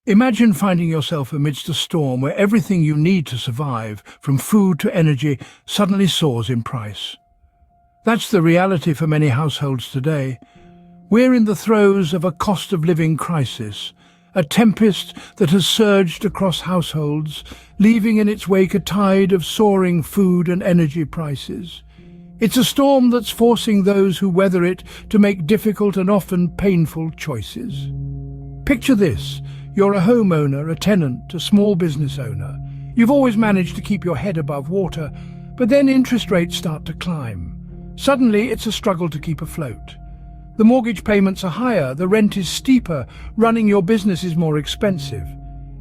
Imagine finding yourself amidst a storm where everything you need to survive, from food to energy, suddenly soars in price. That's the reality for many households today. We're in the throes of a cost of living crisis, a tempest that has surged across households, leaving in its wake a tide of soaring food and energy prices. It's a storm that's forcing those who weather it to make difficult and often painful choices. Picture this. You're a homeowner, a tenant, a small business owner. You've always managed to keep your head above water, but then interest rates start to climb. Suddenly, it's a struggle to keep afloat. The mortgage payments are higher, the rent is steeper, running your business is more expensive.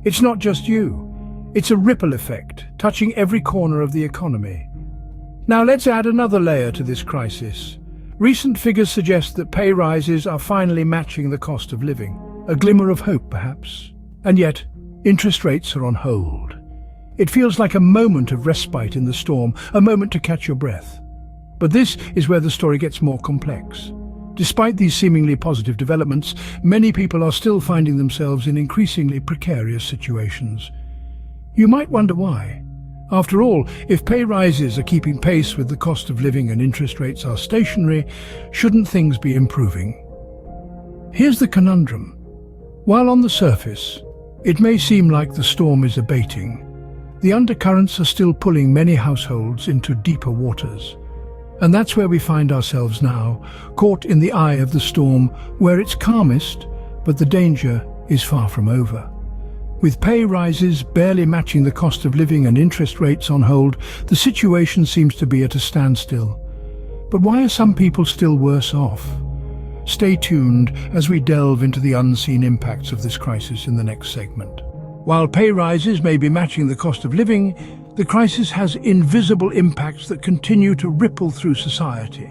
It's not just you. It's a ripple effect, touching every corner of the economy. Now let's add another layer to this crisis. Recent figures suggest that pay rises are finally matching the cost of living. A glimmer of hope, perhaps. And yet, interest rates are on hold. It feels like a moment of respite in the storm, a moment to catch your breath. But this is where the story gets more complex. Despite these seemingly positive developments, many people are still finding themselves in increasingly precarious situations. You might wonder why. After all, if pay rises are keeping pace with the cost of living and interest rates are stationary, shouldn't things be improving? Here's the conundrum. While on the surface, it may seem like the storm is abating, the undercurrents are still pulling many households into deeper waters. And that's where we find ourselves now, caught in the eye of the storm, where it's calmest, but the danger is far from over. With pay rises barely matching the cost of living and interest rates on hold, the situation seems to be at a standstill. But why are some people still worse off? Stay tuned as we delve into the unseen impacts of this crisis in the next segment. While pay rises may be matching the cost of living, the crisis has invisible impacts that continue to ripple through society.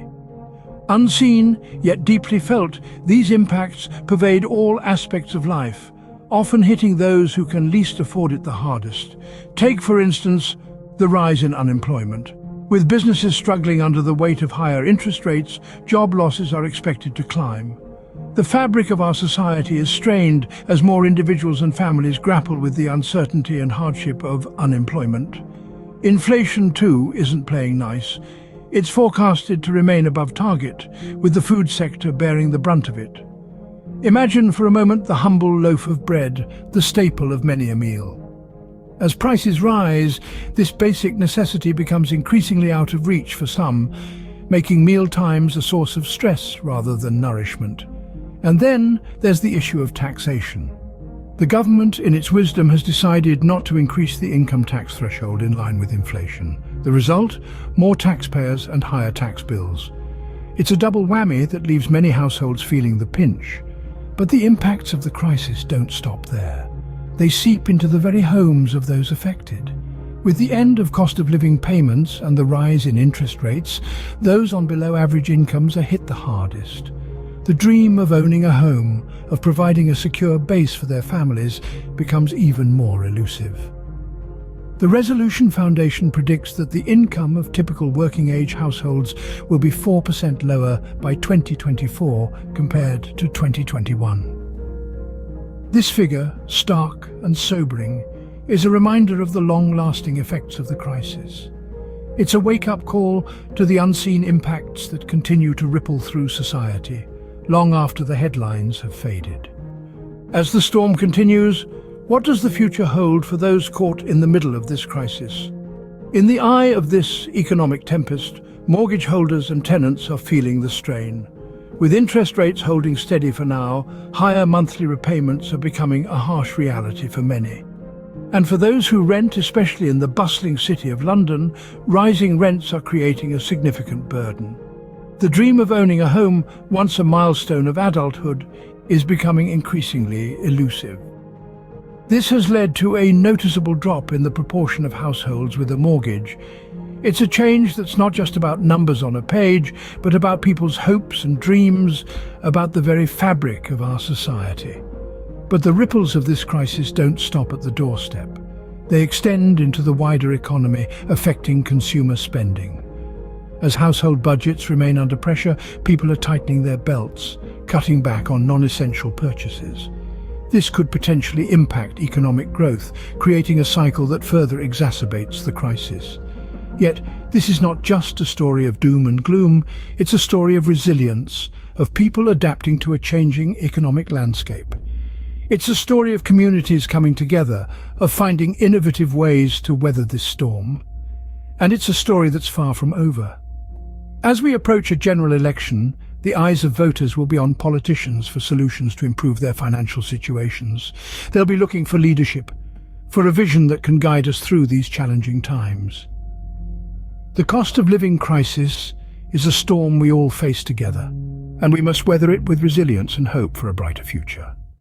Unseen, yet deeply felt, these impacts pervade all aspects of life, often hitting those who can least afford it the hardest. Take, for instance, the rise in unemployment. With businesses struggling under the weight of higher interest rates, job losses are expected to climb. The fabric of our society is strained as more individuals and families grapple with the uncertainty and hardship of unemployment. Inflation, too, isn't playing nice. It's forecasted to remain above target, with the food sector bearing the brunt of it. Imagine for a moment the humble loaf of bread, the staple of many a meal. As prices rise, this basic necessity becomes increasingly out of reach for some, making meal times a source of stress rather than nourishment. And then there's the issue of taxation. The government, in its wisdom, has decided not to increase the income tax threshold in line with inflation. The result? More taxpayers and higher tax bills. It's a double whammy that leaves many households feeling the pinch. But the impacts of the crisis don't stop there. They seep into the very homes of those affected. With the end of cost of living payments and the rise in interest rates, those on below average incomes are hit the hardest. The dream of owning a home, of providing a secure base for their families, becomes even more elusive. The Resolution Foundation predicts that the income of typical working-age households will be 4% lower by 2024 compared to 2021. This figure, stark and sobering, is a reminder of the long-lasting effects of the crisis. It's a wake-up call to the unseen impacts that continue to ripple through society, long after the headlines have faded. As the storm continues, what does the future hold for those caught in the middle of this crisis? In the eye of this economic tempest, mortgage holders and tenants are feeling the strain. With interest rates holding steady for now, higher monthly repayments are becoming a harsh reality for many. And for those who rent, especially in the bustling city of London, rising rents are creating a significant burden. The dream of owning a home, once a milestone of adulthood, is becoming increasingly elusive. This has led to a noticeable drop in the proportion of households with a mortgage. It's a change that's not just about numbers on a page, but about people's hopes and dreams, about the very fabric of our society. But the ripples of this crisis don't stop at the doorstep. They extend into the wider economy, affecting consumer spending. As household budgets remain under pressure, people are tightening their belts, cutting back on non-essential purchases. This could potentially impact economic growth, creating a cycle that further exacerbates the crisis. Yet, this is not just a story of doom and gloom, it's a story of resilience, of people adapting to a changing economic landscape. It's a story of communities coming together, of finding innovative ways to weather this storm. And it's a story that's far from over. As we approach a general election, the eyes of voters will be on politicians for solutions to improve their financial situations. They'll be looking for leadership, for a vision that can guide us through these challenging times. The cost of living crisis is a storm we all face together, and we must weather it with resilience and hope for a brighter future.